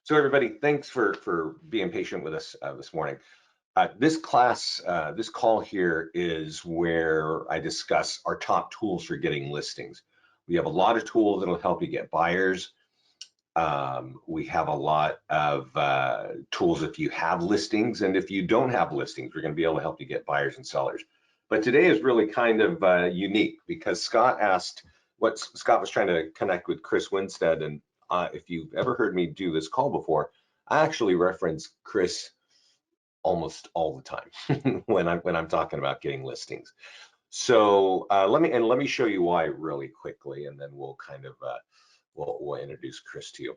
So everybody, thanks for being patient with us this morning. This call here is where I discuss our top tools for getting listings. We have a lot of tools that'll help you get buyers. We have a lot of tools if you have listings, and if you don't have listings, we're going to be able to help you get buyers and sellers. But today is really kind of unique because Scott was trying to connect with Chris Winstead, and if you've ever heard me do this call before, I actually reference Chris almost all the time when I'm talking about getting listings. So let me show you why really quickly, and then we'll kind of we'll introduce Chris to you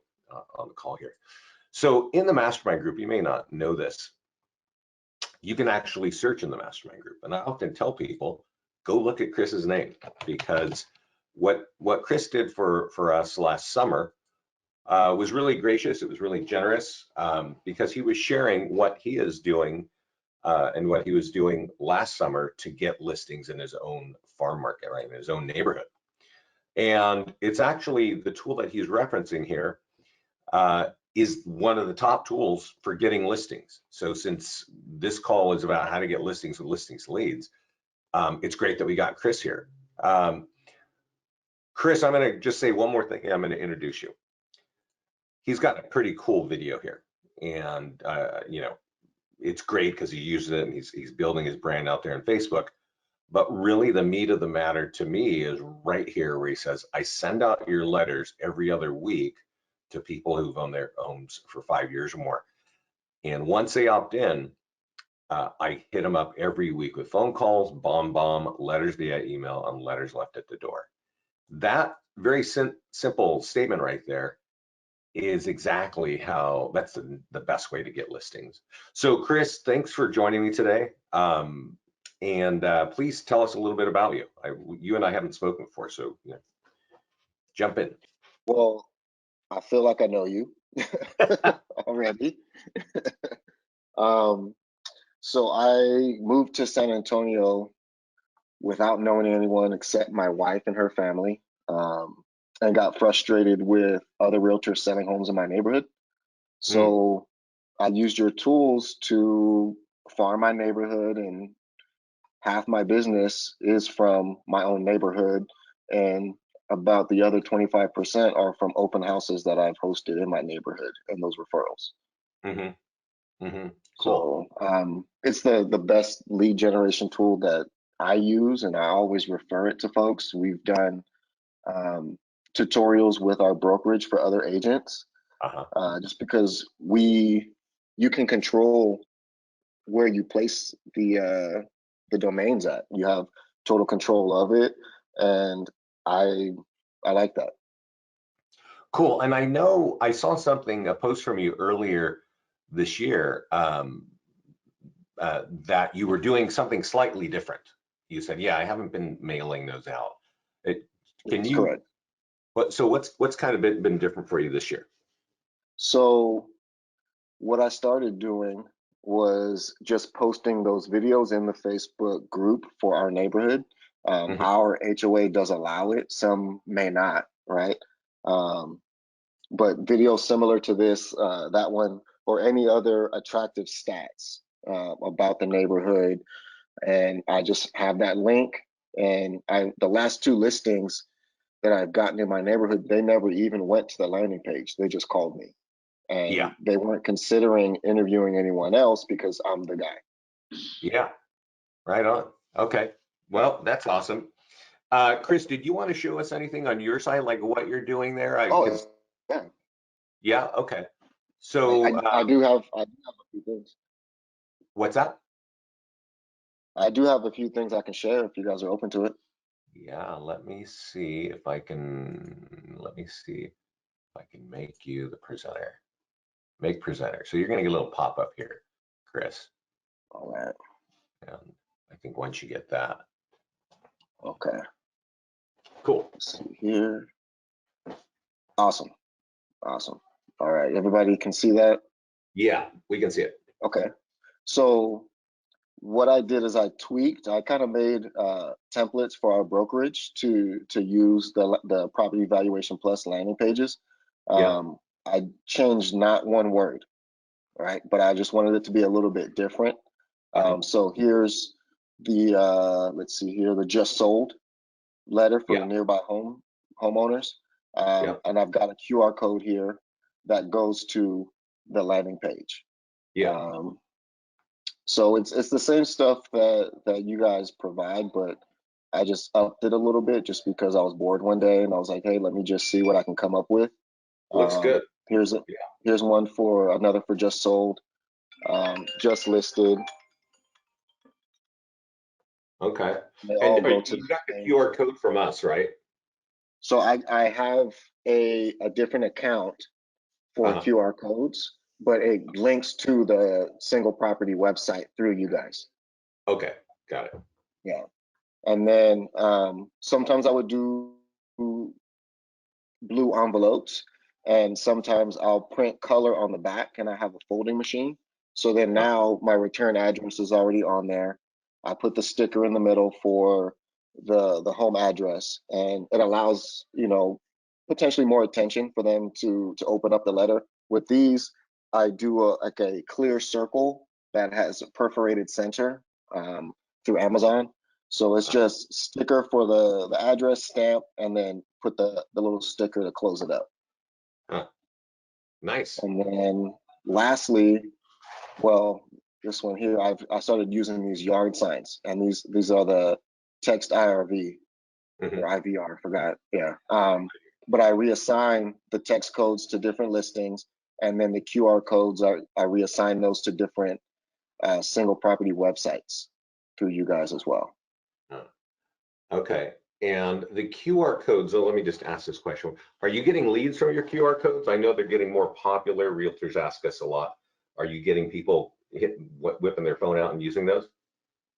on the call here. So in the mastermind group, you may not know this, you can actually search in the mastermind group, and I often tell people, go look at Chris's name, because what Chris did for us last summer was really gracious. It was really generous, because he was sharing what he is doing and what he was doing last summer to get listings in his own farm market, right, in his own neighborhood. And it's actually the tool that he's referencing here is one of the top tools for getting listings. So since this call is about how to get listings with listings leads, it's great that we got Chris here. Chris, I'm going to just say one more thing. I'm going to introduce you. He's got a pretty cool video here, and you know, it's great because he uses it and he's building his brand out there on Facebook. But really the meat of the matter to me is right here where he says, I send out your letters every other week to people who've owned their homes for 5 years or more. And once they opt in, I hit them up every week with phone calls, bomb, letters via email, and letters left at the door. That very simple statement right there is exactly how, that's the best way to get listings. So Chris, thanks for joining me today. And please tell us a little bit about you. You and I haven't spoken before, so you know, jump in. Well, I feel like I know you already. So I moved to San Antonio without knowing anyone except my wife and her family, and got frustrated with other realtors selling homes in my neighborhood. So I used your tools to farm my neighborhood, and half my business is from my own neighborhood, and about the other 25% are from open houses that I've hosted in my neighborhood and those referrals. Cool. So it's the best lead generation tool that I use, and I always refer it to folks. We've done tutorials with our brokerage for other agents, just because you can control where you place the domains at. You have total control of it, and I like that. Cool. And I know I saw something, a post from you earlier this year, that you were doing something slightly different. You said, yeah, I haven't been mailing those out. That's correct. So what's kind of been different for you this year? So what I started doing was just posting those videos in the Facebook group for our neighborhood. Our HOA does allow it, some may not, right? But videos similar to this, that one, or any other attractive stats about the neighborhood, and I just have that link. And the last 2 listings that I've gotten in my neighborhood, they never even went to the landing page. They just called me. And they weren't considering interviewing anyone else because I'm the guy. Yeah, right on. Okay, well, that's awesome. Chris, did you want to show us anything on your side, like what you're doing there? Yeah. Yeah, okay. So I do have a few things. What's that? I do have a few things I can share if you guys are open to it. Yeah, let me see if I can make you the presenter. Make presenter. So you're going to get a little pop-up here, Chris. All right. And I think once you get that. Okay. Cool. Let's see here. Awesome. Awesome. All right. Everybody can see that? Yeah, we can see it. Okay. So what I did is I kind of made templates for our brokerage to use the Property Valuation Plus landing pages. I changed not one word, right? But I just wanted it to be a little bit different. Mhm. So here's the let's see here, the just sold letter for the Yeah, nearby homeowners. yeah, And I've got a QR code here that goes to the landing page. yeah. Um, so it's the same stuff that you guys provide, but I just upped it a little bit just because I was bored one day and I was like, hey, let me just see what I can come up with. Looks good. Here's a Yeah. here's one for another for just sold, just listed. Okay. They all And go to the you got the same. QR code from us, right? So I have a different account for Uh-huh. QR codes, but it links to the single property website through you guys. Okay, got it. Yeah. And then sometimes I would do blue envelopes, and sometimes I'll print color on the back, and I have a folding machine. So then Uh, now my return address is already on there. I put the sticker in the middle for the home address, and it allows, potentially more attention for them to open up the letter. With these, I do like a clear circle that has a perforated center um, through Amazon. So it's uh, just sticker for the address stamp, and then put the little sticker to close it up. uh, nice. And then lastly, well, this one here, I started using these yard signs, and these are the text IRV Hmm. or IVR, forgot. Yeah. But I reassign the text codes to different listings, and then the QR codes I reassign those to different single property websites through you guys as well. Okay. And the QR codes, so let me just ask this question. Are you getting leads from your QR codes? I know they're getting more popular. Realtors ask us a lot. Are you getting people whipping their phone out and using those?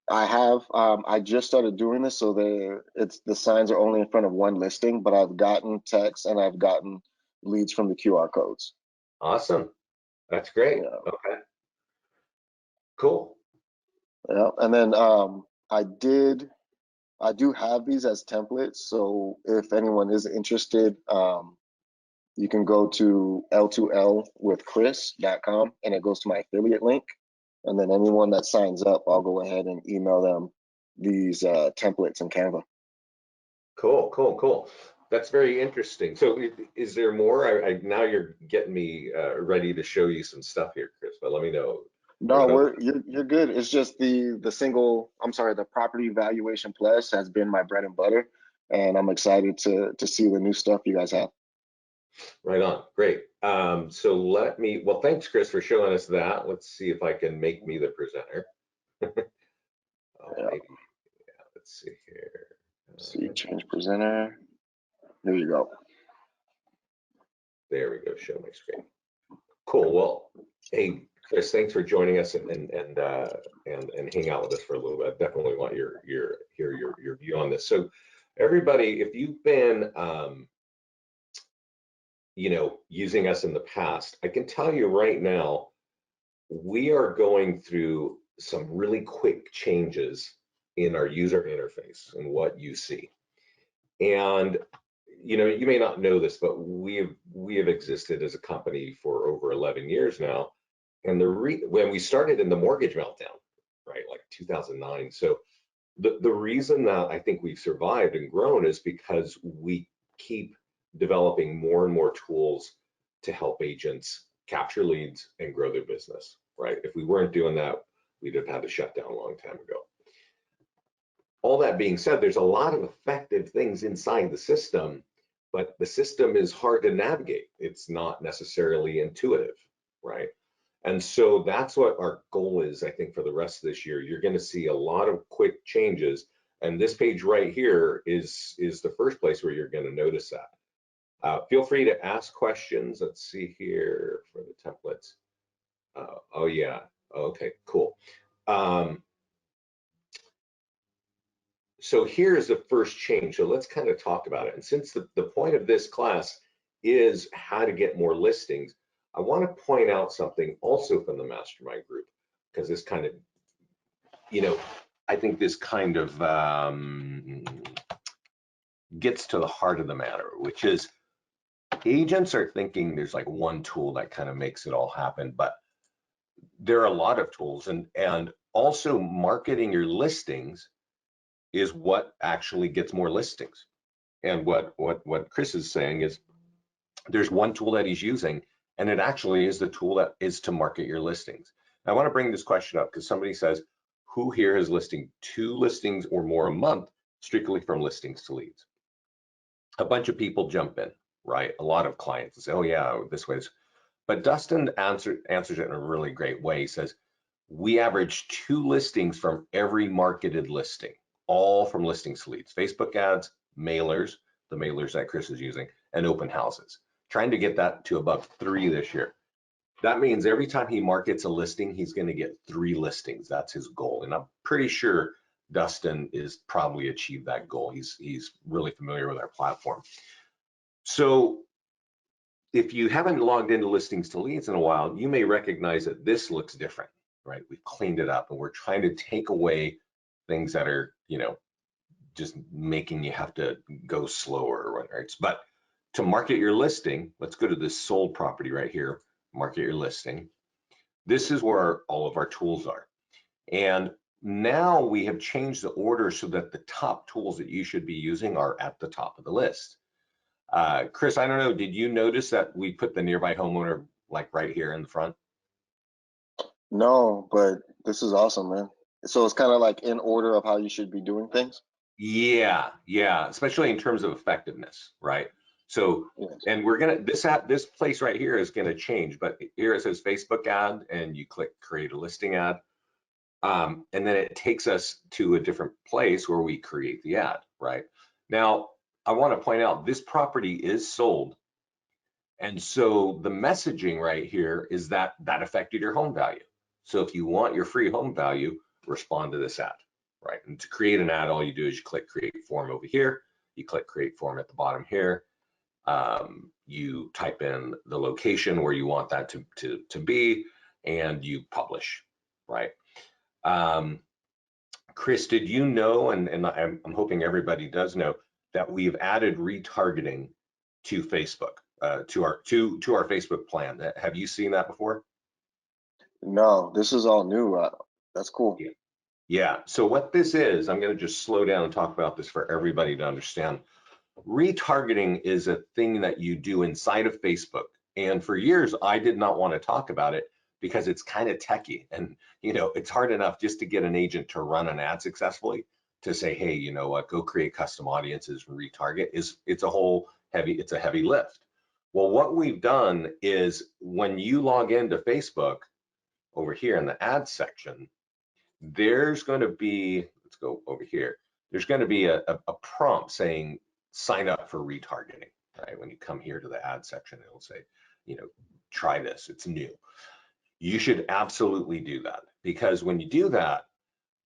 I have. I just started doing this, so the signs are only in front of one listing, but I've gotten texts and I've gotten leads from the QR codes. Awesome. That's great. Yeah, Okay, cool. yeah. And then I do have these as templates, so if anyone is interested, you can go to l2lwithchris.com and it goes to my affiliate link. And then anyone that signs up, I'll go ahead and email them these templates in Canva. Cool, cool, cool. That's very interesting. So is there more? Now you're getting me ready to show you some stuff here, Chris, but let me know. There's No, no, you're good. It's just the single, I'm sorry, the property valuation plus has been my bread and butter, and I'm excited to see the new stuff you guys have. right on. Great. So well, thanks, Chris, for showing us that. Let's see if I can make me the presenter. Oh, Yeah. maybe. Yeah, let's see here. See, change presenter. There you go. There we go. Show my screen. Cool. Well, hey, Chris, thanks for joining us and hang out with us for a little bit. I definitely want your view on this. So, everybody, if you've been using us in the past, I can tell you right now, we are going through some really quick changes in our user interface and what you see. And you may not know this, but we have existed as a company for over 11 years now. And when we started in the mortgage meltdown, right, like 2009. So the reason that I think we've survived and grown is because we keep developing more and more tools to help agents capture leads and grow their business, right? If we weren't doing that, we'd have had to shut down a long time ago. All that being said, there's a lot of effective things inside the system, but the system is hard to navigate. It's not necessarily intuitive, right? And so that's what our goal is, I think, for the rest of this year. You're going to see a lot of quick changes. And this page right here is the first place where you're going to notice that. Feel free to ask questions. Let's see here for the templates. Oh, yeah. Okay, cool. So here's the first change. So let's kind of talk about it. And since the point of this class is how to get more listings, I want to point out something also from the mastermind group, because this kind of, I think this kind of gets to the heart of the matter, which is, Agents are thinking there's like one tool that kind of makes it all happen, but there are a lot of tools, and also marketing your listings is what actually gets more listings. And what Chris is saying is there's one tool that he's using, and it actually is the tool that is to market your listings. I want to bring this question up because somebody says, who here is listing 2 listings or more a month strictly from listings to leads? A bunch of people jump in, right? A lot of clients say, oh yeah, this way. But Dustin answers it in a really great way. He says, we average 2 listings from every marketed listing, all from listings to leads, Facebook ads, mailers, the mailers that Chris is using, and open houses. Trying to get that to above 3 this year. That means every time he markets a listing, he's going to get 3 listings. That's his goal. And I'm pretty sure Dustin is probably achieved that goal. He's really familiar with our platform. So if you haven't logged into listings to leads in a while, you may recognize that this looks different, right? We've cleaned it up and we're trying to take away things that are, just making you have to go slower, right? But to market your listing, let's go to this sold property right here, market your listing. This is where all of our tools are. And now we have changed the order so that the top tools that you should be using are at the top of the list. Chris, I don't know, did you notice that we put the nearby homeowner like right here in the front? No, but this is awesome, man. So it's kind of like in order of how you should be doing things. Yeah, especially in terms of effectiveness, right? So, Yes. and this place right here is gonna change, but here it says Facebook ad, and you click create a listing ad. And then it takes us to a different place where we create the ad, right? Now, I want to point out this property is sold. And so the messaging right here is that affected your home value. So if you want your free home value, respond to this ad, right? And to create an ad, all you do is you click create form over here. You click create form at the bottom here. You type in the location where you want that to be, and you publish, right? Chris, did you know, and I'm hoping everybody does know, that we've added retargeting to Facebook, to our Facebook plan? Have you seen that before? No, this is all new. That's cool. Yeah. Yeah. So what this is, I'm going to just slow down and talk about this for everybody to understand. Retargeting is a thing that you do inside of Facebook. And for years, I did not want to talk about it because it's kind of techy. And, it's hard enough just to get an agent to run an ad successfully to say, hey, you know what, go create custom audiences and retarget it's a heavy lift. Well, what we've done is when you log into Facebook over here in the ads section, there's going to be, let's go over here, there's going to be a prompt saying sign up for retargeting, right? When you come here to the ad section, it'll say, try this, it's new. You should absolutely do that, because when you do that,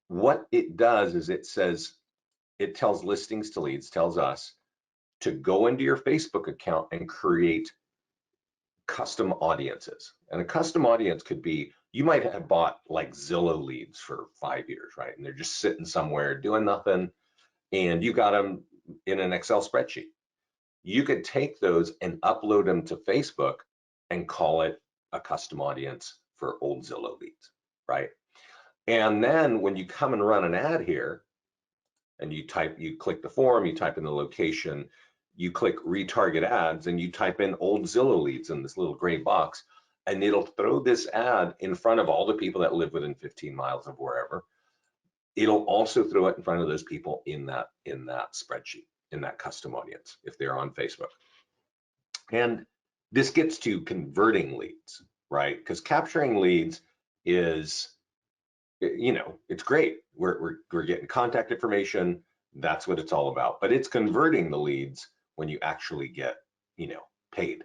what it does is it tells listings to leads, tells us to go into your Facebook account and create custom audiences. And a custom audience could be, you might have bought like Zillow leads for 5 years, right? And they're just sitting somewhere doing nothing, and you got them in an Excel spreadsheet. You could take those and upload them to Facebook and call it a custom audience for old Zillow leads, right? And then when you come and run an ad here, and you click the form, you type in the location, you click retarget ads, and you type in old Zillow leads in this little gray box, and it'll throw this ad in front of all the people that live within 15 miles of wherever. It'll also throw it in front of those people in that spreadsheet, in that custom audience, if they're on Facebook. And this gets to converting leads, right? Because capturing leads is, it's great. We're getting contact information. That's what it's all about. But it's converting the leads when you actually get, paid.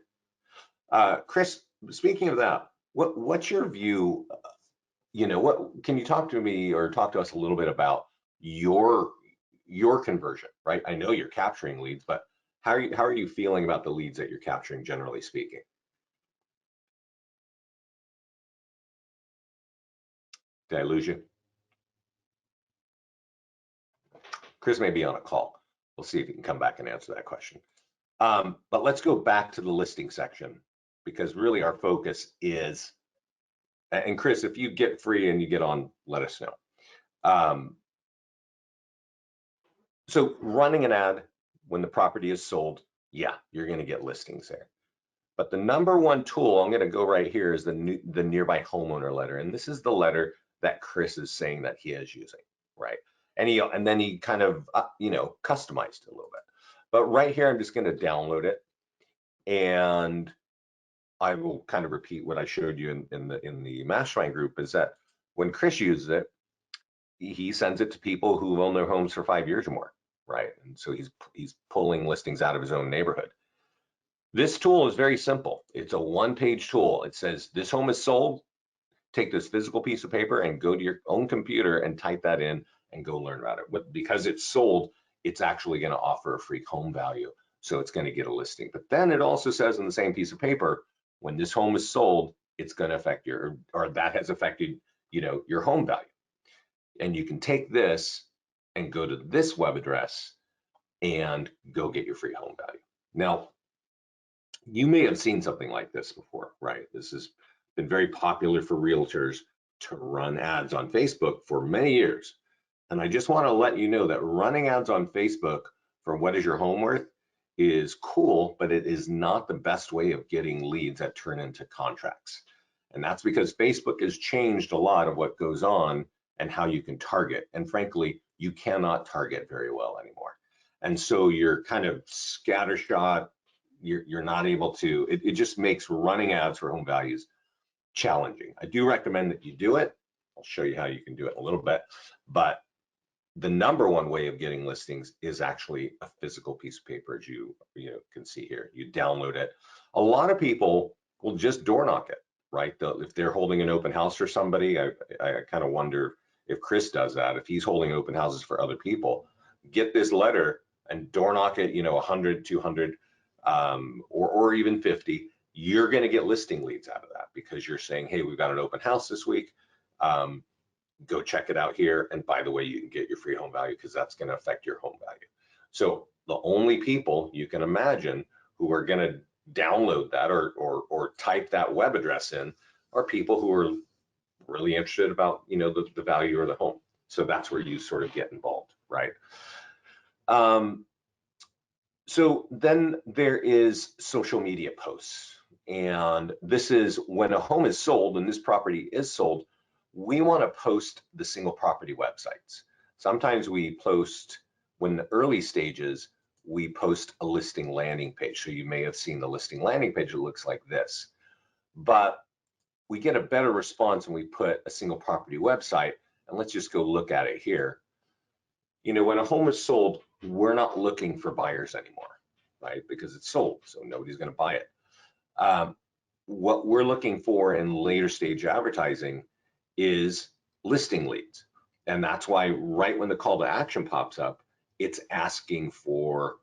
Chris, speaking of that, what's your view? What can you talk to me or talk to us a little bit about your conversion, right? I know you're capturing leads, but how are you feeling about the leads that you're capturing, generally speaking? Did I lose you? Chris may be on a call. We'll see if he can come back and answer that question. But let's go back to the listing section, because really our focus is, and Chris, if you get free and you get on, let us know. So running an ad when the property is sold, yeah, you're going to get listings there. But the number one tool, I'm going to go right here, is the nearby homeowner letter. And this is the letter that Chris is saying that he is using, right? And then he kind of, customized it a little bit. But right here, I'm just going to download it. And I will kind of repeat what I showed you in the mastermind group, is that when Chris uses it, he sends it to people who own their homes for 5 years or more, right? And so he's pulling listings out of his own neighborhood. This tool is very simple. It's a one-page tool. It says, this home is sold. Take this physical piece of paper and go to your own computer and type that in and go learn about it. Because it's sold, it's actually going to offer a free home value. So it's going to get a listing. But then it also says on the same piece of paper, when this home is sold, it's going to affect or that has affected, your home value. And you can take this and go to this web address and go get your free home value. Now, you may have seen something like this before, right? This has been very popular for realtors to run ads on Facebook for many years. And I just want to let you know that running ads on Facebook for what is your home worth is cool, but it is not the best way of getting leads that turn into contracts. And that's because Facebook has changed a lot of what goes on and how you can target. And frankly, you cannot target very well anymore. And so you're kind of scattershot. You're not able to, it just makes running ads for home values challenging. I do recommend that you do it. I'll show you how you can do it in a little bit, but the number one way of getting listings is actually a physical piece of paper, as you can see here. You download it. A lot of people will just door knock it, right? If they're holding an open house for somebody, I kind of wonder if Chris does that. If he's holding open houses for other people, get this letter and door knock it, 100, 200, or even 50. You're going to get listing leads out of that, because you're saying, hey, we've got an open house this week. Go check it out here. And by the way, you can get your free home value, because that's going to affect your home value. So the only people you can imagine who are going to download that or type that web address in are people who are really interested about, the value of the home. So that's where you sort of get involved, right? So then there is social media posts. And this is when a home is sold and this property is sold, we want to post the single property websites. Sometimes we post, when the early stages, we post a listing landing page. So you may have seen the listing landing page. It looks like this, but we get a better response when we put a single property website. And let's just go look at it here. When a home is sold, we're not looking for buyers anymore, right? Because it's sold, so nobody's going to buy it. What we're looking for in later stage advertising is listing leads. And that's why right when the call to action pops up, it's asking for,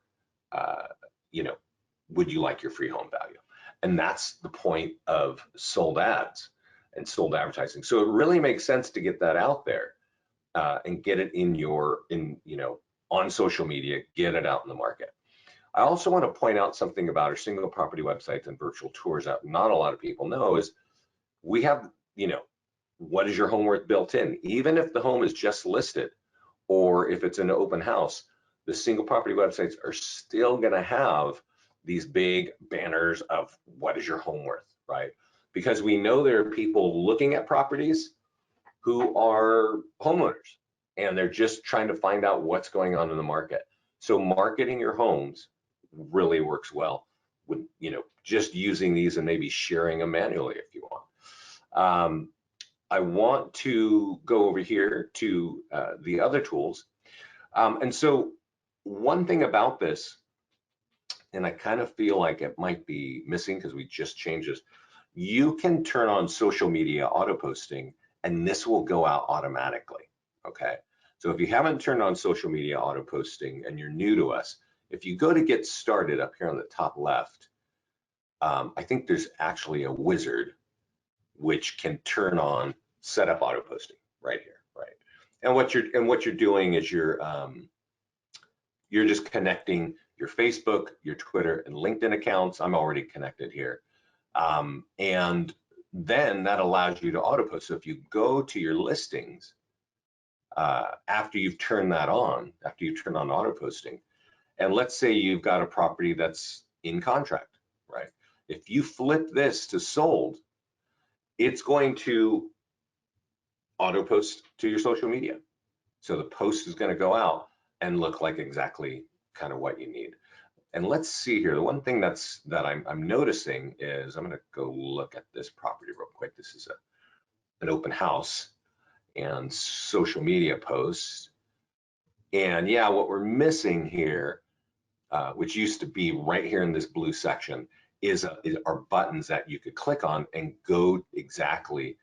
would you like your free home value? And that's the point of sold ads and sold advertising. So it really makes sense to get that out there and get it on social media, get it out in the market. I also want to point out something about our single property websites and virtual tours that not a lot of people know is we have, what is your home worth built in? Even if the home is just listed or if it's an open house, the single property websites are still going to have these big banners of what is your home worth, right? Because we know there are people looking at properties who are homeowners and they're just trying to find out what's going on in the market. So marketing your homes really works well with, just using these and maybe sharing them manually if you want. I want to go over here to the other tools. And so one thing about this, and I kind of feel like it might be missing because we just changed this, you can turn on social media auto posting and this will go out automatically, okay? So if you haven't turned on social media auto posting and you're new to us, if you go to get started up here on the top left, I think there's actually a wizard which can turn on set up auto posting right here, right? And what you're doing is you're just connecting your Facebook, your Twitter, and LinkedIn accounts. I'm already connected here. And then that allows you to auto post. So if you go to your listings, after you've turned that on, after you turn on auto posting, and let's say you've got a property that's in contract, right? If you flip this to sold, it's going to auto post to your social media. So the post is going to go out and look like exactly kind of what you need. And let's see here. The one thing that I'm noticing is, I'm going to go look at this property real quick. This is an open house and social media posts. And yeah, what we're missing here, which used to be right here in this blue section, are buttons that you could click on and go exactly,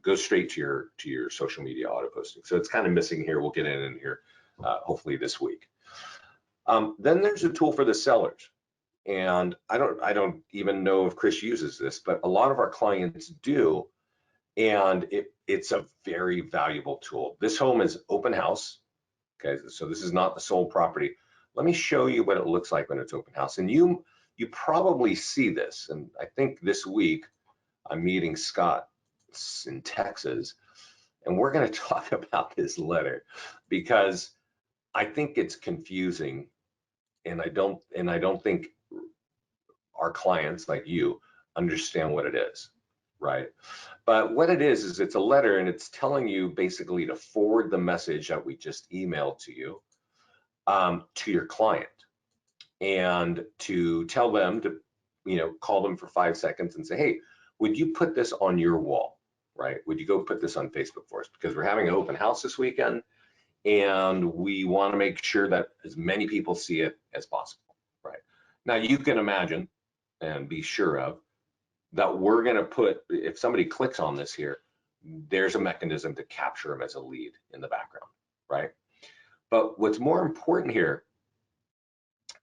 go straight to your social media auto posting. So it's kind of missing here. We'll get it in here hopefully this week. Then there's a tool for the sellers. And I don't even know if Chris uses this, but a lot of our clients do. And it's a very valuable tool. This home is open house. Okay, so this is not the sold property. Let me show you what it looks like when it's open house. And you probably see this. And I think this week I'm meeting Scott in Texas, and we're going to talk about this letter because I think it's confusing, and I don't think our clients like you understand what it is, right? But what it is it's a letter, and it's telling you basically to forward the message that we just emailed to you to your client, and to tell them to, call them for 5 seconds and say, hey, would you put this on your wall, right? Would you go put this on Facebook for us? Because we're having an open house this weekend, and we want to make sure that as many people see it as possible, right? Now you can imagine and be sure of that we're going to put, if somebody clicks on this here, there's a mechanism to capture them as a lead in the background, right? But what's more important here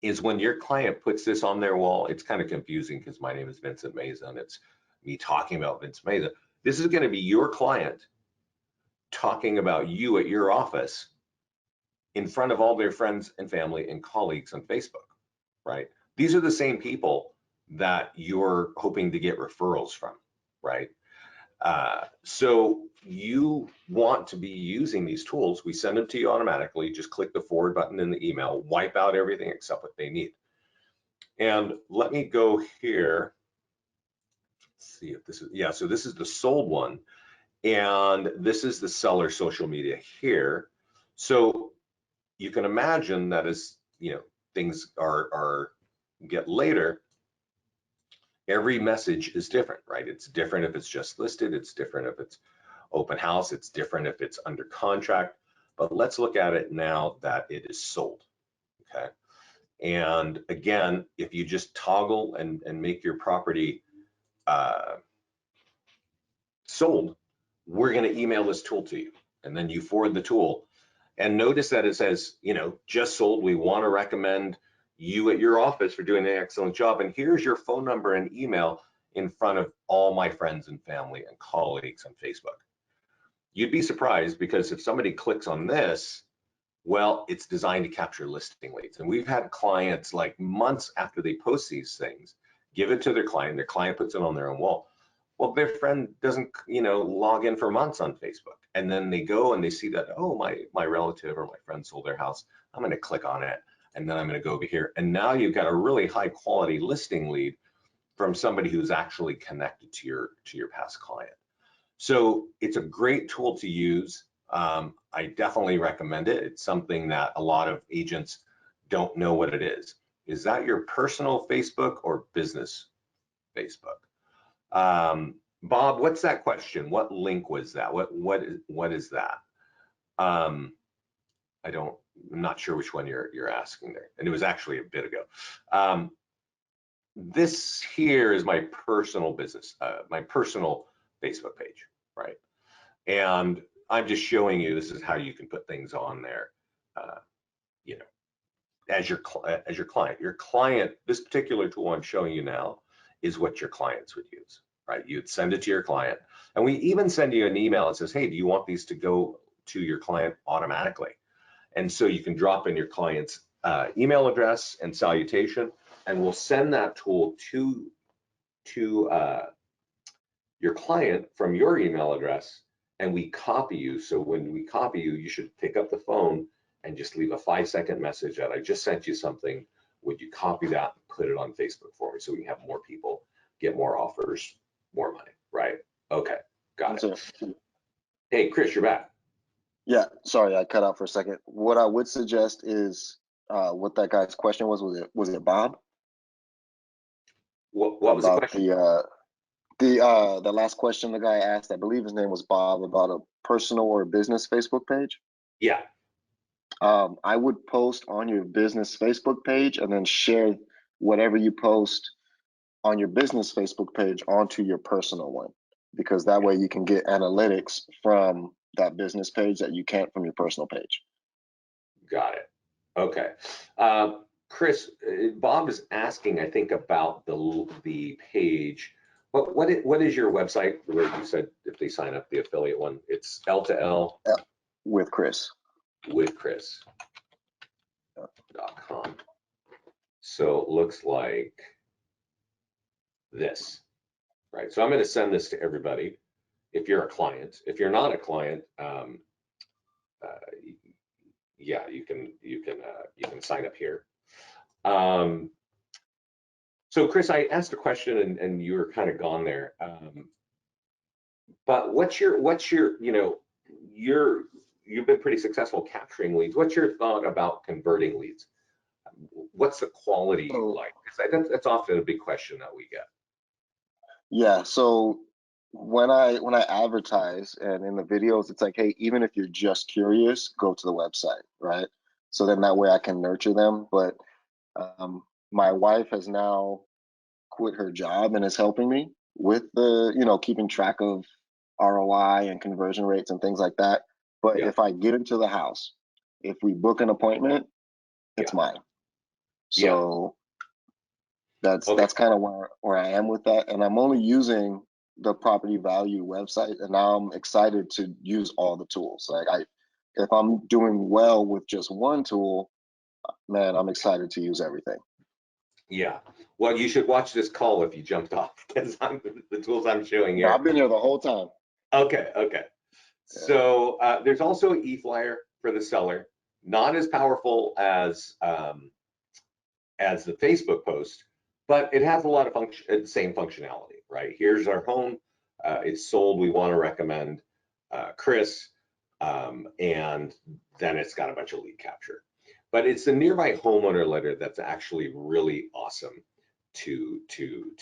is when your client puts this on their wall, it's kind of confusing because my name is Vincent Meza and it's me talking about Vince Meza. This is going to be your client talking about you at your office in front of all their friends and family and colleagues on Facebook, right? These are the same people that you're hoping to get referrals from, right? So you want to be using these tools. We send them to you automatically. Just click the forward button in the email, wipe out everything except what they need. And let me go here. Let's see if this is, yeah, so this is the sold one. And this is the seller social media here. So you can imagine that as, things get later, every message is different, right? It's different if it's just listed, it's different if it's open house, it's different if it's under contract. But let's look at it now that it is sold, okay? And again, if you just toggle and make your property sold, we're going to email this tool to you, and then you forward the tool. And notice that it says, just sold. We want to recommend you at your office for doing an excellent job. And here's your phone number and email in front of all my friends and family and colleagues on Facebook. You'd be surprised, because if somebody clicks on this, well, it's designed to capture listing leads. And we've had clients, like, months after they post these things, give it to their client puts it on their own wall. Well, their friend doesn't, log in for months on Facebook. And then they go and they see that, oh, my relative or my friend sold their house. I'm going to click on it, and then I'm going to go over here. And now you've got a really high quality listing lead from somebody who's actually connected to your past client. So it's a great tool to use. I definitely recommend it. It's something that a lot of agents don't know what it is. Is that your personal Facebook or business Facebook? Bob, what's that question? What link was that? What is that? I'm not sure which one you're asking there. And it was actually a bit ago. This here is my personal business, my personal Facebook page, right? And I'm just showing you, this is how you can put things on there, as your client. Your client, this particular tool I'm showing you now is what your clients would use, right? You'd send it to your client, and we even send you an email that says, hey, do you want these to go to your client automatically? And so you can drop in your client's email address and salutation, and we'll send that tool to your client from your email address, and we copy you. So when we copy you, you should pick up the phone and just leave a 5-second message that I just sent you something. Would you copy that and put it on Facebook for me so we can have more people get more offers, more money, right? Okay, got it. Hey, Chris, you're back. Yeah, sorry, I cut out for a second. What I would suggest is what that guy's question was. Was it Bob? What was the question? The last question the guy asked, I believe his name was Bob, about a personal or business Facebook page. Yeah. I would post on your business Facebook page and then share whatever you post on your business Facebook page onto your personal one, because that way you can get analytics from that business page that you can't from your personal page. Got it. Okay. Chris, Bob is asking, I think, about the page. What is your website where you said if they sign up the affiliate one? It's L to L with Chris. With Chris.com. So it looks like this, right? So I'm going to send this to everybody. If you're a client, if you're not a client, yeah, you can sign up here. So Chris, I asked a question and you were kind of gone there. But what's your you've been pretty successful capturing leads. What's your thought about converting leads? What's the quality like? Because that's often a big question that we get. Yeah, so when I advertise and in the videos, it's like, hey, even if you're just curious, go to the website, right? So then that way I can nurture them. But my wife has now quit her job and is helping me with the, keeping track of ROI and conversion rates and things like that. But if I get into the house, if we book an appointment, it's mine. So that's kind of where I am with that. And I'm only using the property value website, and now I'm excited to use all the tools. Like if I'm doing well with just one tool, man, I'm excited to use everything. Yeah. Well, you should watch this call if you jumped off, because the tools I'm showing here. I've been here the whole time. Okay. Yeah. So there's also an e-flyer for the seller, not as powerful as the Facebook post, but it has a lot of same functionality, right? Here's our home. It's sold. We want to recommend Chris, and then it's got a bunch of lead capture. But it's the nearby homeowner letter that's actually really awesome to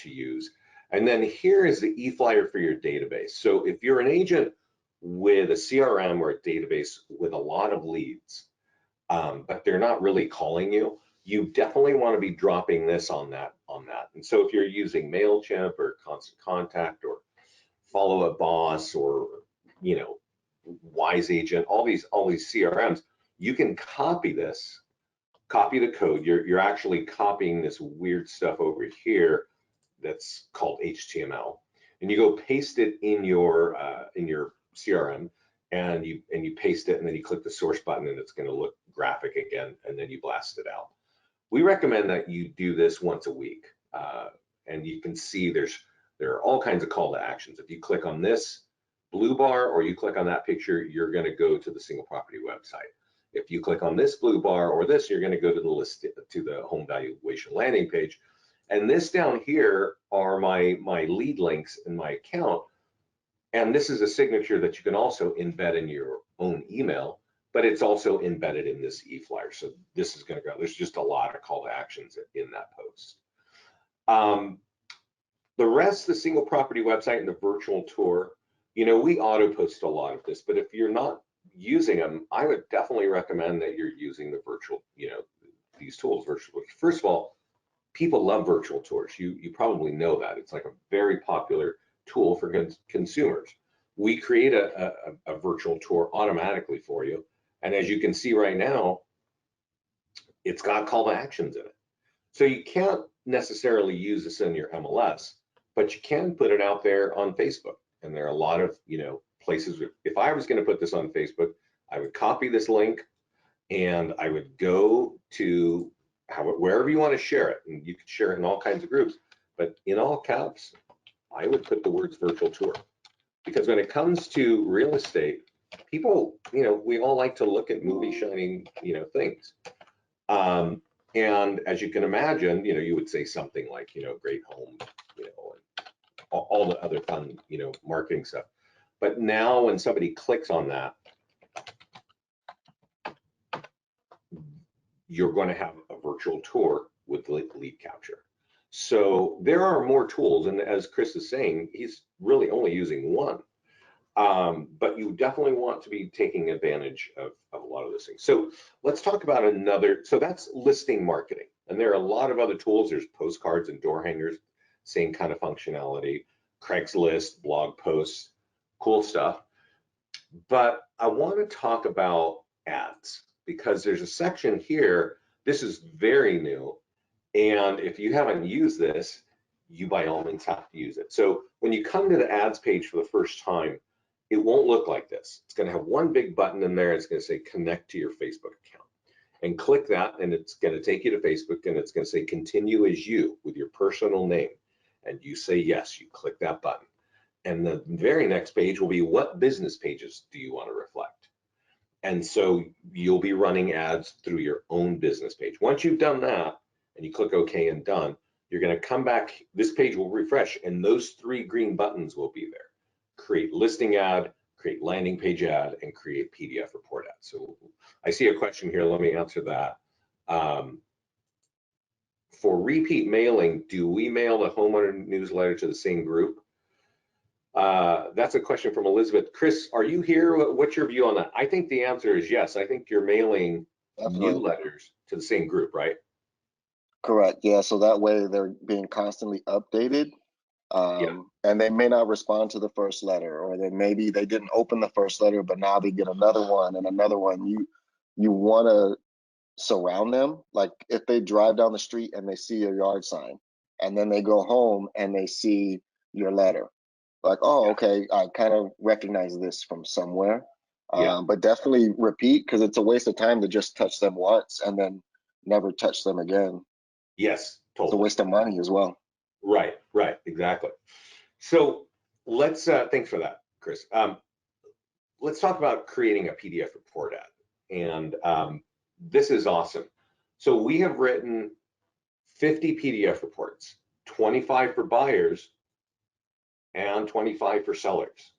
use. And then here is the e-flyer for your database. So if you're an agent with a CRM or a database with a lot of leads, but they're not really calling you, you definitely want to be dropping this on that. And so if you're using MailChimp or Constant Contact or Follow Up Boss or Wise Agent, all these CRMs, you can copy this, copy the code. You're actually copying this weird stuff over here that's called HTML, and you go paste it in your CRM, and you paste it, and then you click the source button, and it's going to look graphic again, and then you blast it out. We recommend that you do this once a week, and you can see there are all kinds of call to actions. If you click on this blue bar or you click on that picture, you're going to go to the single property website. If you click on this blue bar or this, you're going to go to the list, to the home valuation landing page. And this down here are my lead links in my account. And this is a signature that you can also embed in your own email, but it's also embedded in this e-flyer. So this is going to go, there's just a lot of call to actions in that post. The rest, the single property website and the virtual tour, we auto post a lot of this, but if you're not using them, I would definitely recommend that you're using the virtual, these tools virtually. First of all, people love virtual tours. You probably know that. It's like a very popular tool for consumers. We create a virtual tour automatically for you. And as you can see right now, it's got call to actions in it. So you can't necessarily use this in your MLS, but you can put it out there on Facebook. And there are a lot of, places. If I was going to put this on Facebook, I would copy this link and I would go to wherever you want to share it, and you could share it in all kinds of groups, but in all caps, I would put the words virtual tour. Because when it comes to real estate, people, we all like to look at movie shining, things. And as you can imagine, you would say something like, great home, and all the other fun, marketing stuff. But now when somebody clicks on that, you're going to have a virtual tour with lead capture. So there are more tools. And as Chris is saying, he's really only using one. But you definitely want to be taking advantage of a lot of those things. So let's talk about another. So that's listing marketing. And there are a lot of other tools. There's postcards and door hangers, same kind of functionality, Craigslist, blog posts, cool stuff. But I want to talk about ads because there's a section here. This is very new. And if you haven't used this, you by all means have to use it. So when you come to the ads page for the first time, it won't look like this. It's going to have one big button in there. It's going to say connect to your Facebook account, and click that, and it's going to take you to Facebook, and it's going to say continue as you with your personal name, and you say yes. You click that button, and the very next page will be what business pages do you want to reflect. And so you'll be running ads through your own business page. Once you've done that and you click OK and done, you're going to come back. This page will refresh, and those three green buttons will be there. Create listing ad, create landing page ad, and create PDF report ad. So I see a question here. Let me answer that. For repeat mailing, do we mail the homeowner newsletter to the same group? That's a question from Elizabeth. Chris, are you here? What's your view on that? I think the answer is yes. I think you're mailing Definitely. newsletters to the same group, right? Correct. Yeah. So that way they're being constantly updated. Yeah. And they may not respond to the first letter, or then maybe they didn't open the first letter, but now they get another one and another one. You want to surround them. Like if they drive down the street and they see your yard sign, and then they go home and they see your letter, like, oh, okay, I kind of recognize this from somewhere. Yeah. But definitely repeat, because it's a waste of time to just touch them once and then never touch them again. Yes, It's a totally. waste of money as well. Right, exactly. So let's, thanks for that, Chris. Let's talk about creating a PDF report ad. And this is awesome. So we have written 50 PDF reports, 25 for buyers and 25 for sellers.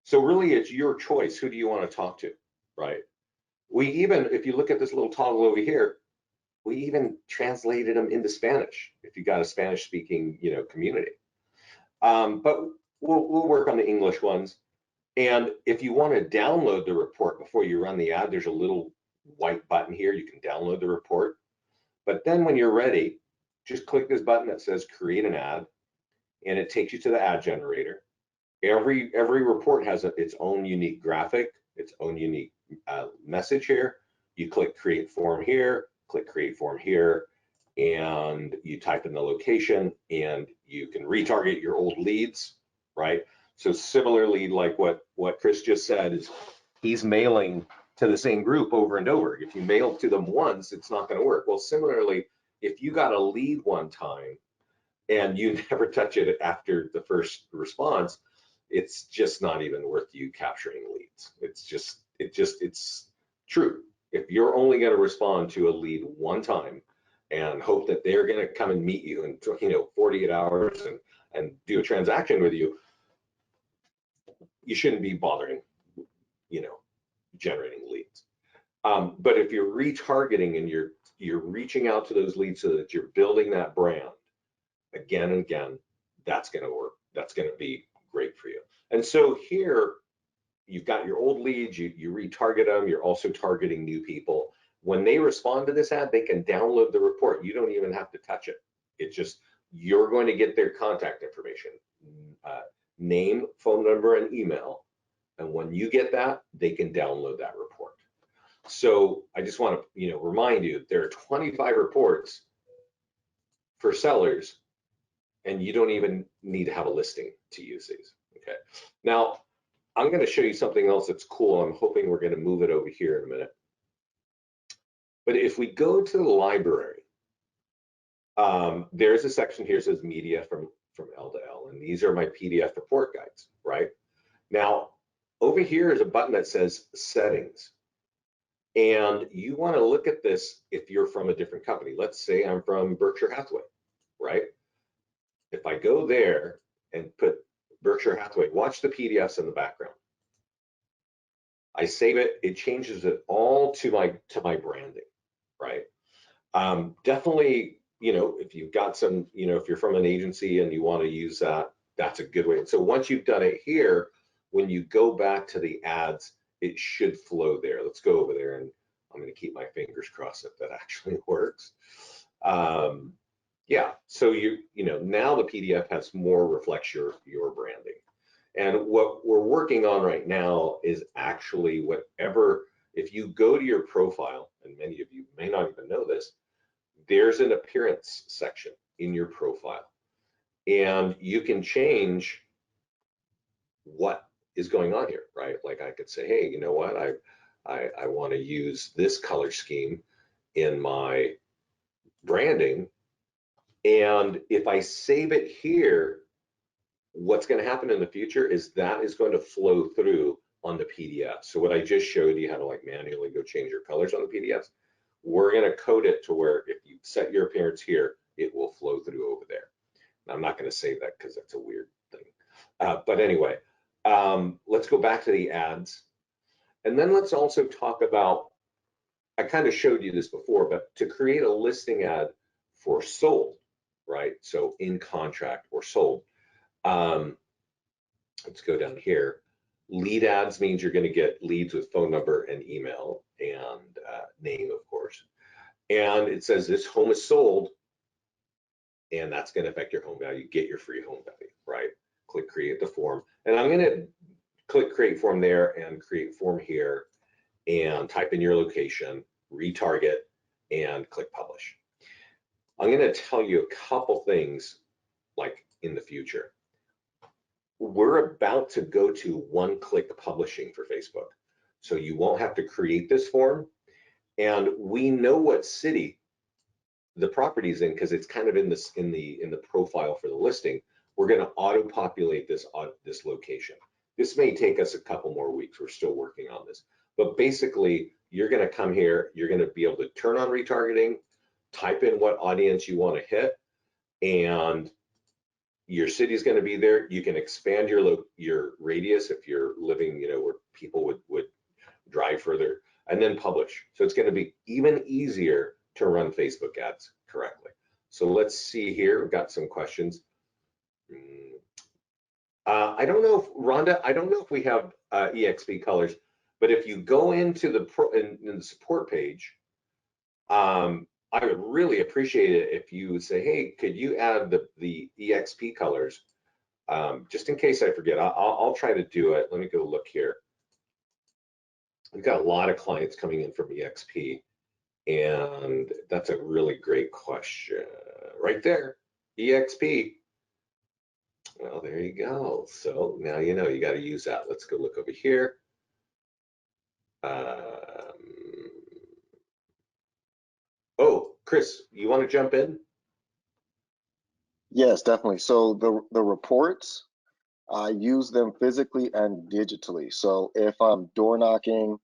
So really it's your choice. Who do you want to talk to, right? We even, if you look at this little toggle over here, we even translated them into Spanish if you got a Spanish speaking, community. But we'll work on the English ones. And if you want to download the report before you run the ad, there's a little white button here. You can download the report. But then when you're ready, just click this button that says create an ad, and it takes you to the ad generator. Every report has its own unique graphic, its own unique message here. You click create form here, click create form here, and you type in the location, and you can retarget your old leads, right? So similarly, like what Chris just said, is he's mailing to the same group over and over. If you mail to them once, it's not going to work. Well, similarly, if you got a lead one time and you never touch it after the first response, it's just not even worth you capturing leads. It's true. If you're only going to respond to a lead one time and hope that they're going to come and meet you in 48 hours and do a transaction with you, you shouldn't be bothering, you know, generating leads. But if you're retargeting and you're reaching out to those leads so that you're building that brand again and again, that's going to work. That's going to be great for you. And so here you've got your old leads, you retarget them, you're also targeting new people. When they respond to this ad, they can download the report. You don't even have to touch it. It's just, you're going to get their contact information, name, phone number, and email. And when you get that, they can download that report. So I just want to, remind you, there are 25 reports for sellers, and you don't even need to have a listing to use these. Okay. Now, I'm going to show you something else that's cool. I'm hoping we're going to move it over here in a minute. But if we go to the library, there's a section here that says media from L to L, and these are my PDF report guides, right? Now, over here is a button that says settings. And you want to look at this if you're from a different company. Let's say I'm from Berkshire Hathaway, right? If I go there and put Berkshire Hathaway, watch the PDFs in the background. I save it, it changes it all to my branding, right? Definitely, if you've got some, if you're from an agency and you want to use that, that's a good way. And so once you've done it here, when you go back to the ads, it should flow there. Let's go over there, and I'm going to keep my fingers crossed that that actually works. Yeah, so now the PDF has more reflects your branding. And what we're working on right now is actually whatever, if you go to your profile, and many of you may not even know this, there's an appearance section in your profile. And you can change what is going on here, right? Like I could say, hey, you know what? I want to use this color scheme in my branding. And if I save it here, what's going to happen in the future is that is going to flow through on the PDF. So what I just showed you how to like manually go change your colors on the PDFs, we're going to code it to where if you set your appearance here, it will flow through over there. I'm not going to save that because that's a weird thing. But anyway, let's go back to the ads. And then let's also talk about, I kind of showed you this before, but to create a listing ad for sold, right? So in contract or sold. Let's go down here. Lead ads means you're going to get leads with phone number and email and name, of course. And it says this home is sold, and that's going to affect your home value. Get your free home value, right? Click create the form. And I'm going to click create form there and create form here and type in your location, retarget, and click publish. I'm going to tell you a couple things like in the future. We're about to go to one-click publishing for Facebook. So you won't have to create this form. And we know what city the property's in because it's kind of in the profile for the listing. We're going to auto-populate this location. This may take us a couple more weeks. We're still working on this. But basically, you're going to come here, you're going to be able to turn on retargeting, type in what audience you want to hit, and your city is going to be there. You can expand your radius if you're living, where people would drive further, and then publish. So it's going to be even easier to run Facebook ads correctly. So let's see here. We've got some questions. I don't know if Rhonda, I don't know if we have EXP colors, but if you go into the in the support page, I would really appreciate it if you would say, hey, could you add the EXP colors? Just in case I forget, I'll try to do it. Let me go look here. We've got a lot of clients coming in from EXP, and that's a really great question. Right there, EXP. Well, there you go. So now you know you got to use that. Let's go look over here. Oh, Chris, you want to jump in? Yes, definitely. So the reports, I use them physically and digitally. So if I'm door knocking,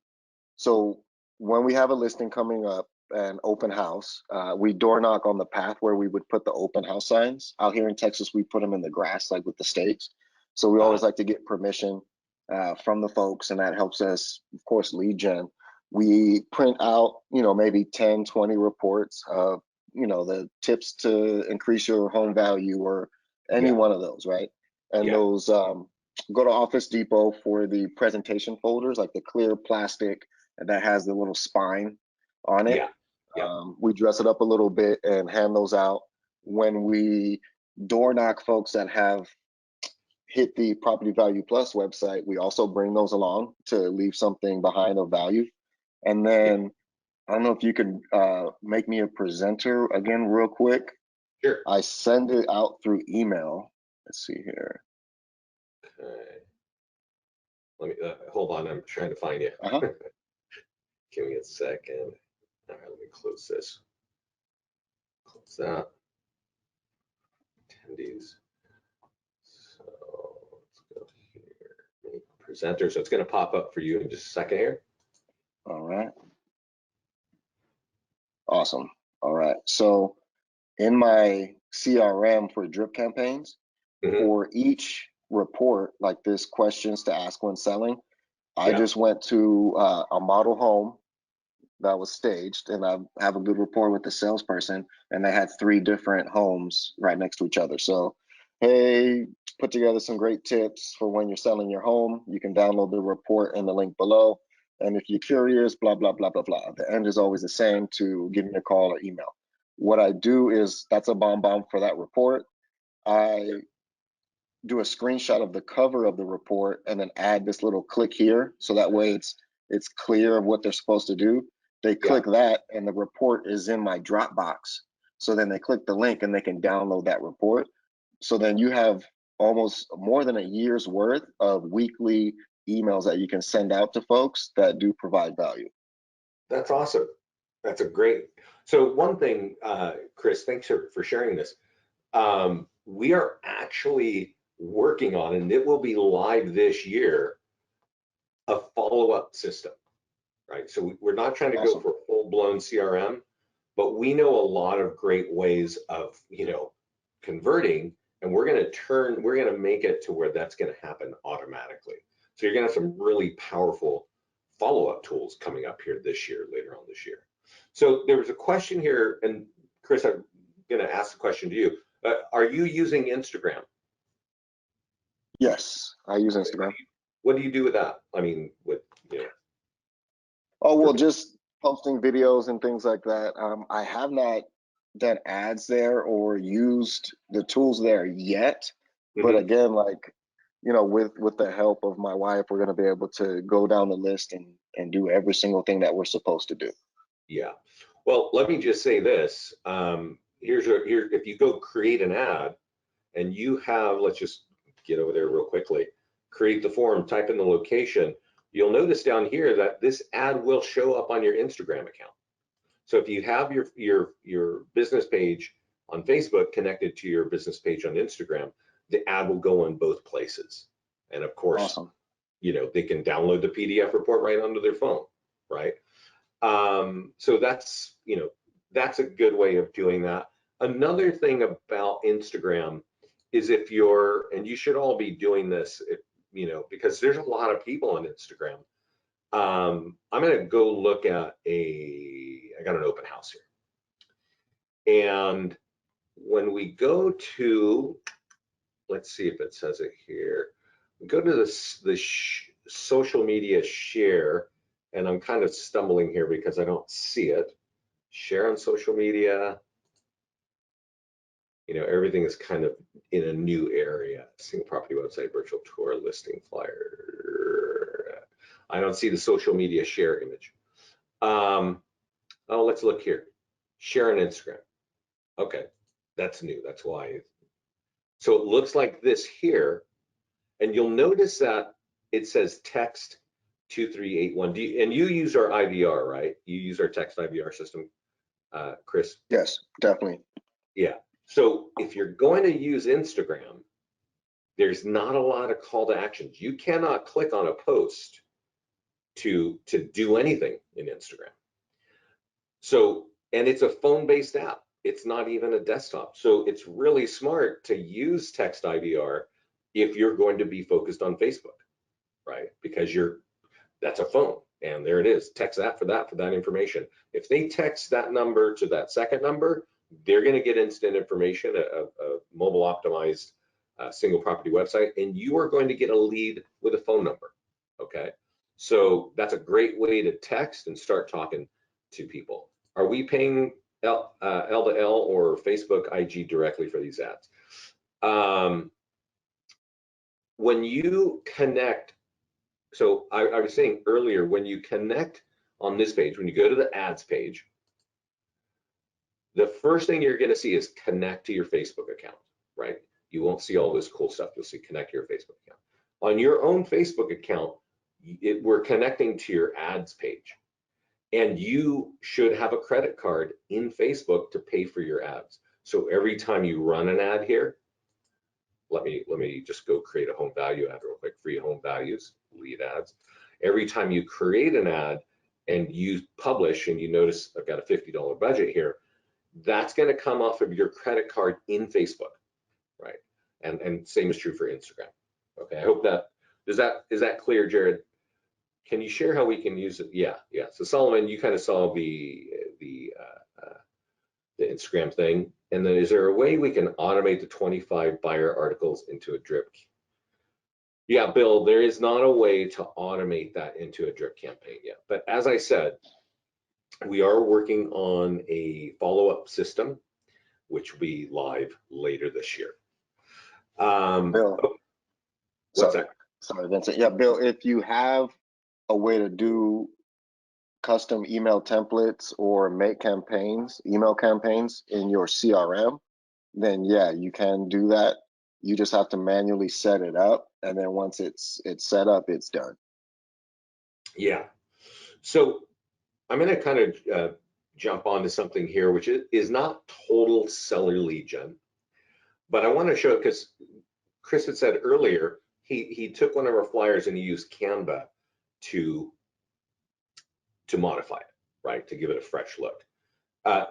so when we have a listing coming up, an open house, we door knock on the path where we would put the open house signs. Out here in Texas, we put them in the grass, like with the stakes. So we always like to get permission from the folks, and that helps us, of course, lead gen. We print out, maybe 10, 20 reports of, the tips to increase your home value or any one of those, right? And those go to Office Depot for the presentation folders, like the clear plastic that has the little spine on it. We dress it up a little bit and hand those out. When we door knock folks that have hit the Property Value Plus website, we also bring those along to leave something behind of value. And then I don't know if you could make me a presenter again real quick. Sure. I send it out through email. Let's see here. Okay. Let me hold on. I'm trying to find you. Give me a second. All right, let me close this. Close that. Attendees. So let's go here. Make presenter. So it's going to pop up for you in just a second here. All right. Awesome. All right. So in my CRM for drip campaigns, for each report like this, questions to ask when selling, I just went to a model home that was staged, and I have a good rapport with the salesperson, and they had 3 different homes right next to each other. So, hey, put together some great tips for when you're selling your home. You can download the report in the link below. And if you're curious, blah, blah, blah, blah, blah. The end is always the same to give me a call or email. What I do is, that's a bomb for that report. I do a screenshot of the cover of the report and then add this little click here. So that way it's clear of what they're supposed to do. They click that and the report is in my Dropbox. So then they click the link and they can download that report. So then you have almost more than a year's worth of weekly emails that you can send out to folks that do provide value. That's awesome. That's a great. So one thing, Chris, thanks for sharing this. We are actually working on, and it will be live this year, a follow-up system, right? So we're not trying to go for full-blown CRM, but we know a lot of great ways of, converting, and we're going to make it to where that's going to happen automatically. So you're going to have some really powerful follow-up tools coming up here this year, later on this year. So there was a question here, and Chris, I'm going to ask the question to you. Are you using Instagram? Yes, I use Instagram. What do you do with that? I mean, Oh, well, just posting videos and things like that. I have not done ads there or used the tools there yet. But again, like, with the help of my wife, we're going to be able to go down the list and do every single thing that we're supposed to do. Yeah. Well, let me just say this. Here, if you go create an ad and you have, let's just get over there real quickly, create the form, type in the location, you'll notice down here that this ad will show up on your Instagram account. So if you have your business page on Facebook connected to your business page on Instagram, the ad will go on both places. And of course, Awesome. They can download the PDF report right onto their phone, right? So that's a good way of doing that. Another thing about Instagram is and you should all be doing this, because there's a lot of people on Instagram. I'm going to go look at I got an open house here. And when we go to, let's see if it says it here. We go to the social media share, and I'm kind of stumbling here because I don't see it. Share on social media. Everything is kind of in a new area. Single property website, virtual tour, listing flyer. I don't see the social media share image. Let's look here. Share on Instagram. Okay, that's new. That's why. So it looks like this here, and you'll notice that it says text 2381. And you use our IVR, right? You use our text IVR system, Chris? Yes, definitely. Yeah. So if you're going to use Instagram, there's not a lot of call to actions. You cannot click on a post to do anything in Instagram. So, and it's a phone-based app. It's not even a desktop. So it's really smart to use text IVR if you're going to be focused on Facebook, right? Because that's a phone, and there it is. Text that for that information. If they text that number to that second number, they're going to get instant information, a mobile optimized single property website, and you are going to get a lead with a phone number. Okay, so that's a great way to text and start talking to people. Are we paying L to L or Facebook IG directly for these ads? When you connect, so I was saying earlier, when you connect on this page, when you go to the ads page, the first thing you're going to see is connect to your Facebook account, right? You won't see all this cool stuff. You'll see connect to your Facebook account. On your own Facebook account, we're connecting to your ads page. And you should have a credit card in Facebook to pay for your ads. So every time you run an ad here, let me just go create a home value ad real quick. Free home values, lead ads. Every time you create an ad and you publish, and you notice I've got a $50 budget here, that's going to come off of your credit card in Facebook, right? And same is true for Instagram. Okay, I hope that is that clear, Jared? Can you share how we can use it? Yeah, yeah. So Solomon, you kind of saw the Instagram thing, and then is there a way we can automate the 25 buyer articles into a drip? Yeah, Bill, there is not a way to automate that into a drip campaign yet. But as I said, we are working on a follow-up system, which will be live later this year. Bill, What's that? sorry, Vincent. Yeah, Bill, if you have a way to do custom email templates or make campaigns, email campaigns in your CRM, then yeah, you can do that. You just have to manually set it up, and then once it's set up, it's done. Yeah. So I'm going to kind of jump onto something here, which is not total seller lead gen, but I want to show, because Chris had said earlier, he took one of our flyers and he used Canva to modify it, right, to give it a fresh look.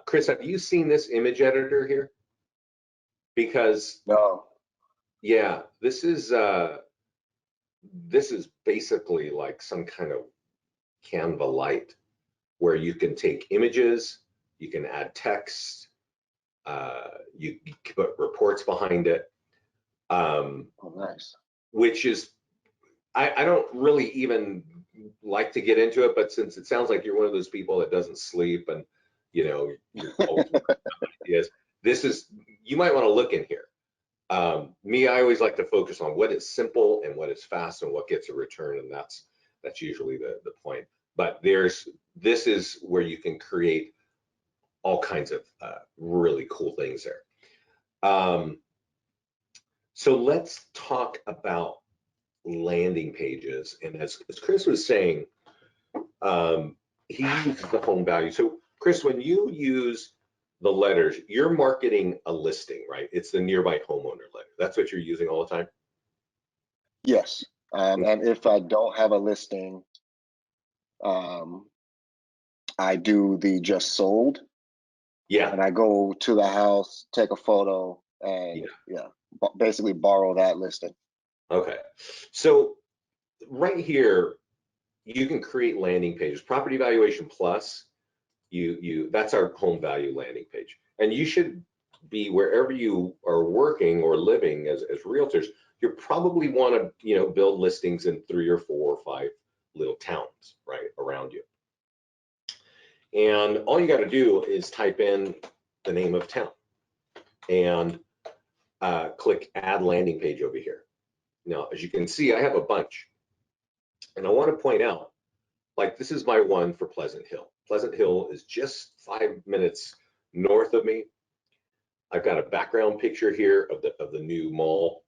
Chris, have you seen this image editor here? Because No. yeah, this is basically like some kind of Canva Lite, where you can take images, you can add text, you can put reports behind it, Oh, nice. which is, I don't really even like to get into it, but since it sounds like you're one of those people that doesn't sleep and you're always ideas, you might want to look in here. Me, I always like to focus on what is simple and what is fast and what gets a return, and that's usually the point. But this is where you can create all kinds of really cool things there. So let's talk about landing pages. And as Chris was saying, he uses the home value. So Chris, when you use the letters, you're marketing a listing, right? It's the nearby homeowner letter. That's what you're using all the time? Yes. And if I don't have a listing, I do the just sold. Yeah. And I go to the house, take a photo, and basically borrow that listing. Okay. So right here, you can create landing pages. Property Valuation Plus, that's our home value landing page. And you should be, wherever you are working or living as realtors, you probably want to build listings in 3 or 4 or 5 little towns right around you. And all you got to do is type in the name of town and click add landing page over here. Now, as you can see, I have a bunch. And I want to point out, like, this is my one for Pleasant Hill. Pleasant Hill is just 5 minutes north of me. I've got a background picture here of the new mall,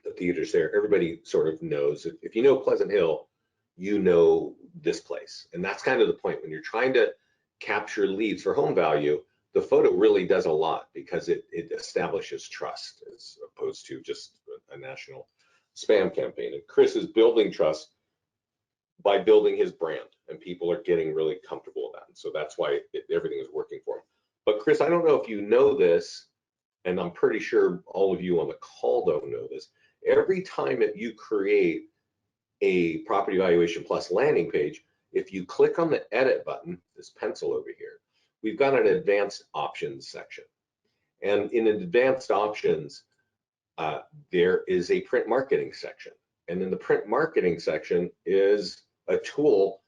the theaters there. Everybody sort of knows, if you know Pleasant Hill, you know this place. And that's kind of the point. When you're trying to capture leads for home value, the photo really does a lot, because it establishes trust as opposed to just a national spam campaign. And Chris is building trust by building his brand, and people are getting really comfortable with that. And so that's why everything is working for him. But Chris, I don't know if you know this, and I'm pretty sure all of you on the call don't know this. Every time that you create a Property Valuation Plus landing page, if you click on the edit button, this pencil over here, we've got an advanced options section. And in advanced options, there is a print marketing section. And in the print marketing section is a tool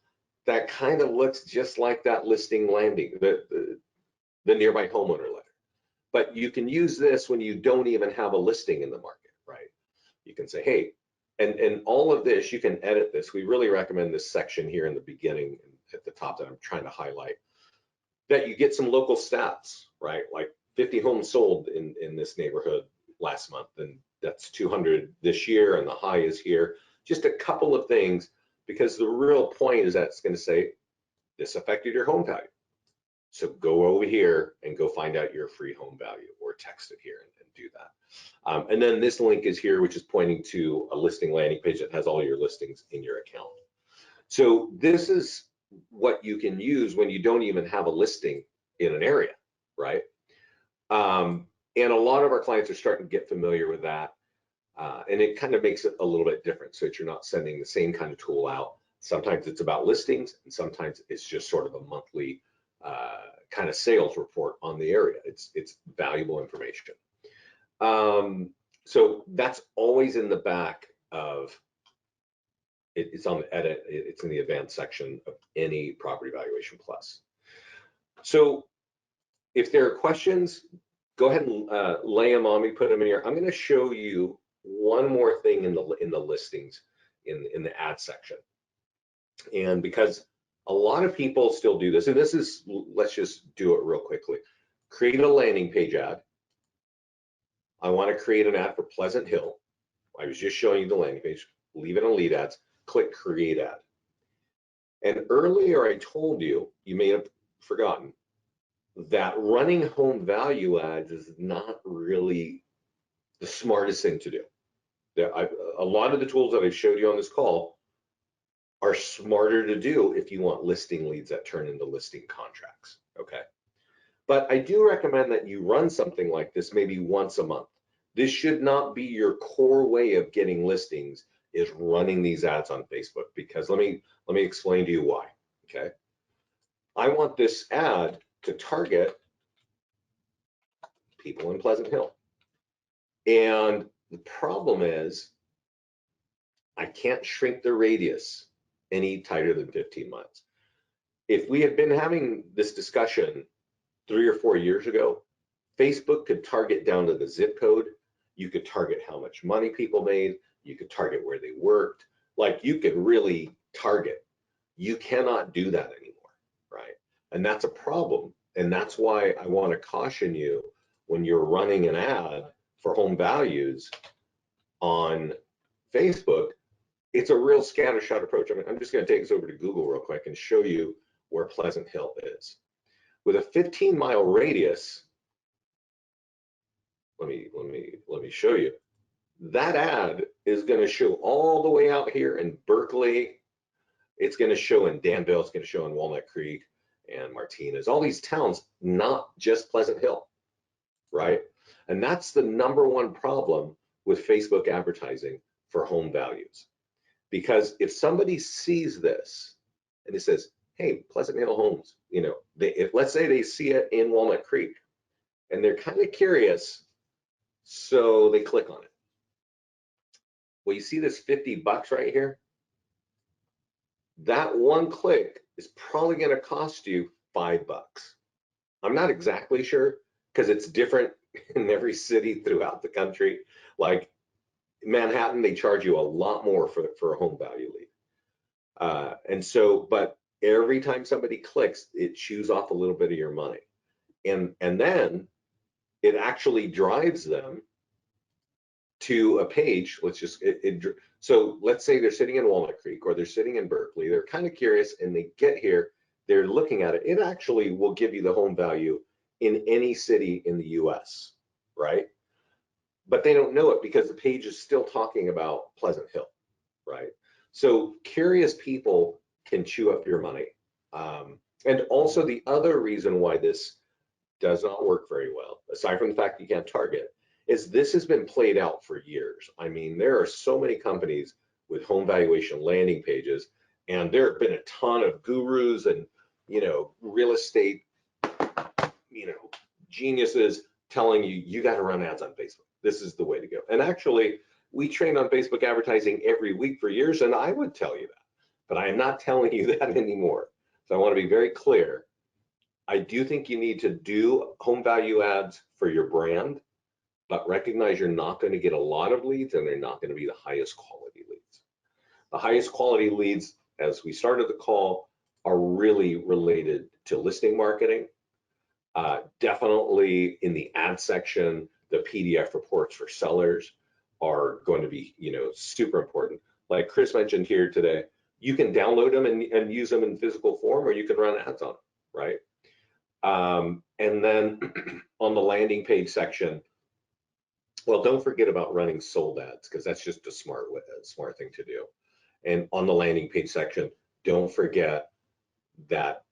that kind of looks just like that listing landing, the nearby homeowner letter. But you can use this when you don't even have a listing in the market, right? You can say, hey, and all of this, you can edit this. We really recommend this section here in the beginning at the top that I'm trying to highlight, that you get some local stats, right? Like 50 homes sold in this neighborhood last month, and that's 200 this year, and the high is here. Just a couple of things, because the real point is that it's going to say, This affected your home value. So go over here and go find out your free home value, or text it here and do that. And then this link is here, which is pointing to a listing landing page that has all your listings in your account. So this is what you can use when you don't even have a listing in an area, right? And a lot of our clients are starting to get familiar with that. And it kind of makes it a little bit different, so that you're not sending the same kind of tool out. Sometimes it's about listings, and sometimes it's just sort of a monthly kind of sales report on the area. It's valuable information. So that's always in the back of it. It's on the edit. It's in the advanced section of any Property Valuation Plus. So if there are questions, go ahead and lay them on me, put them in here. I'm going to show you one more thing in the listings in the ad section. And because a lot of people still do this, and this is, let's just do it real quickly. Create a landing page ad. I want to create an ad for Pleasant Hill. I was just showing you the landing page. Leave it on lead ads. Click create ad. And earlier I told you, you may have forgotten, that running home value ads is not really the smartest thing to do. A lot of the tools that I showed you on this call are smarter to do if you want listing leads that turn into listing contracts, okay? But I do recommend that you run something like this maybe once a month. This should not be your core way of getting listings, is running these ads on Facebook, because let me explain to you why, okay? I want this ad to target people in Pleasant Hill. And the problem is I can't shrink the radius any tighter than 15 miles. If we had been having this discussion 3 or 4 years ago, Facebook could target down to the zip code. You could target how much money people made. You could target where they worked. Like, you could really target. You cannot do that anymore, right? And that's a problem. And that's why I want to caution you, when you're running an ad for home values on Facebook, it's a real scattershot approach. I mean, I'm just going to take us over to Google real quick and show you where Pleasant Hill is. With a 15-mile radius, let me show you. That ad is going to show all the way out here in Berkeley. It's going to show in Danville. It's going to show in Walnut Creek and Martinez. All these towns, not just Pleasant Hill, right? And that's the #1 problem with Facebook advertising for home values. Because if somebody sees this and it says, hey, Pleasant Hill Homes, you know, let's say they see it in Walnut Creek and they're kind of curious, so they click on it. Well, you see this $50 right here? That one click is probably going to cost you $5. I'm not exactly sure, because it's different in every city throughout the country. Like Manhattan, they charge you a lot more for a home value lead. And so, but every time somebody clicks, it chews off a little bit of your money. And then it actually drives them to a page. So let's say they're sitting in Walnut Creek or they're sitting in Berkeley. They're kind of curious and they get here, they're looking at it. It actually will give you the home value in any city in the US, right? But they don't know it because the page is still talking about Pleasant Hill, right? So curious people can chew up your money. And also the other reason why this does not work very well, aside from the fact you can't target, is this has been played out for years. I mean, there are so many companies with home valuation landing pages, and there have been a ton of gurus and, you know, real estate, you know, geniuses telling you, you got to run ads on Facebook. This is the way to go. And actually, we train on Facebook advertising every week for years, and I would tell you that, but I am not telling you that anymore. So I want to be very clear. I do think you need to do home value ads for your brand, but recognize you're not going to get a lot of leads, and they're not going to be the highest quality leads. The highest quality leads, as we started the call, are really related to listing marketing. Definitely in the ad section, the PDF reports for sellers are going to be, you know, super important. Like Chris mentioned here today, you can download them and use them in physical form, or you can run ads on them, right? And then on the landing page section, well, don't forget about running sold ads, because that's just a smart thing to do. And on the landing page section, don't forget that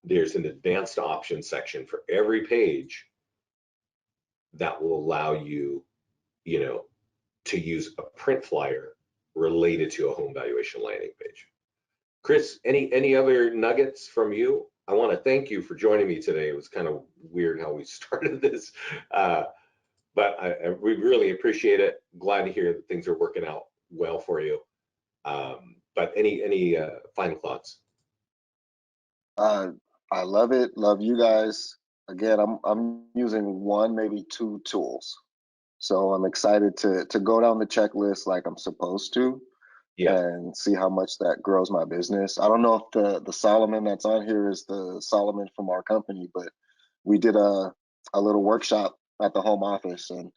there's an advanced options section for every page that will allow you, to use a print flyer related to a home valuation landing page. Chris, any other nuggets from you? I want to thank you for joining me today. It was kind of weird how we started this, but we really appreciate it. Glad to hear that things are working out well for you. But any final thoughts? I love it. Love you guys. Again, I'm using one, maybe two tools. So I'm excited to go down the checklist like I'm supposed to Yeah, and see how much that grows my business. I don't know if the Solomon that's on here is the Solomon from our company, but we did a little workshop at the home office and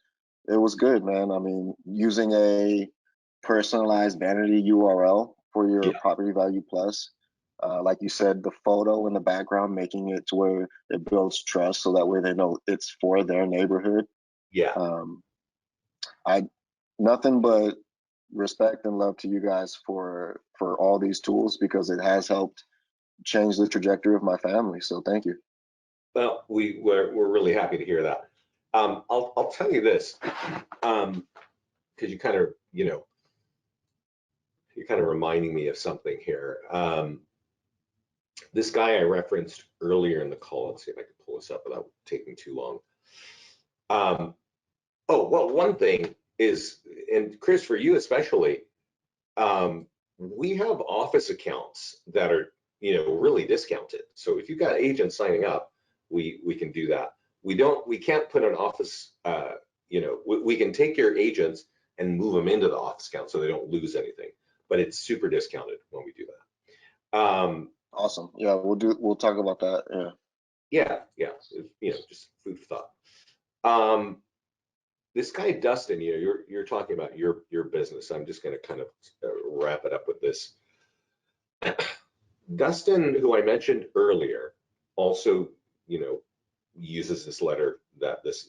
it was good, man. I mean, using a personalized vanity URL for your yeah, property value plus. Like you said, the photo in the background, making it to where it builds trust so that way they know it's for their neighborhood. yeah. Um, I nothing but respect and love to you guys for all these tools because it has helped change the trajectory of my family. So thank you. Well, we're really happy to hear that. I'll tell you this, because you kind of, you're kind of reminding me of something here. This guy I referenced earlier in the call, let's see if I can pull this up without taking too long. Oh, well, one thing is, and Chris, for you especially, we have office accounts that are, really discounted. So if you've got agents signing up, we can do that. We can't put an office, we can take your agents and move them into the office account so they don't lose anything, but it's super discounted when we do that. Awesome. Yeah, we'll talk about that. Yeah. Yeah, just food for thought. Um, this guy Dustin, you're talking about your business. I'm just going to kind of wrap it up with this. Dustin, who I mentioned earlier, also, uses this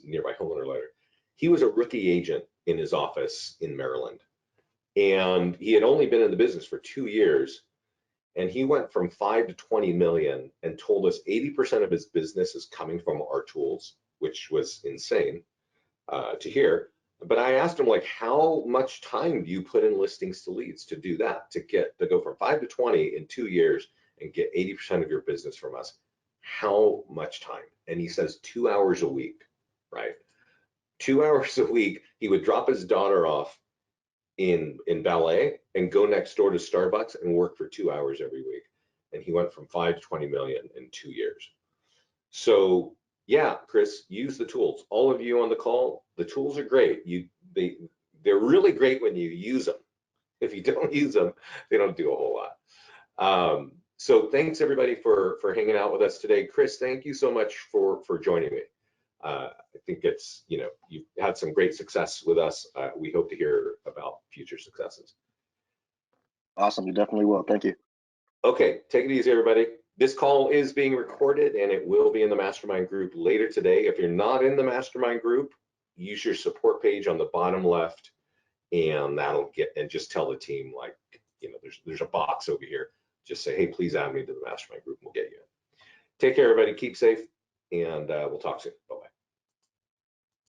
nearby homeowner letter. He was a rookie agent in his office in Maryland, and he had only been in the business for 2 years, and he went from 5 to 20 million and told us 80% of his business is coming from our tools, which was insane to hear. But I asked him, like, how much time do you put in listings to leads to do that, to go from 5 to 20 in 2 years and get 80% of your business from us? How much time? And he says 2 hours a week, right? 2 hours a week. He would drop his daughter off in ballet and go next door to Starbucks and work for 2 hours every week. And he went from 5 to 20 million in 2 years. So yeah, Chris, use the tools. All of you on the call, the tools are great. They're really great when you use them. If you don't use them, they don't do a whole lot. So thanks everybody for hanging out with us today. Chris, thank you so much for joining me. I think it's, you've had some great success with us. We hope to hear about future successes. Awesome. You definitely will. Thank you. Okay, take it easy, everybody. This call is being recorded and it will be in the mastermind group later today. If you're not in the mastermind group, use your support page on the bottom left, and just tell the team, like, there's a box over here. Just say, hey, please add me to the mastermind group. We'll get you in. Take care, everybody. Keep safe, and we'll talk soon. Bye-bye.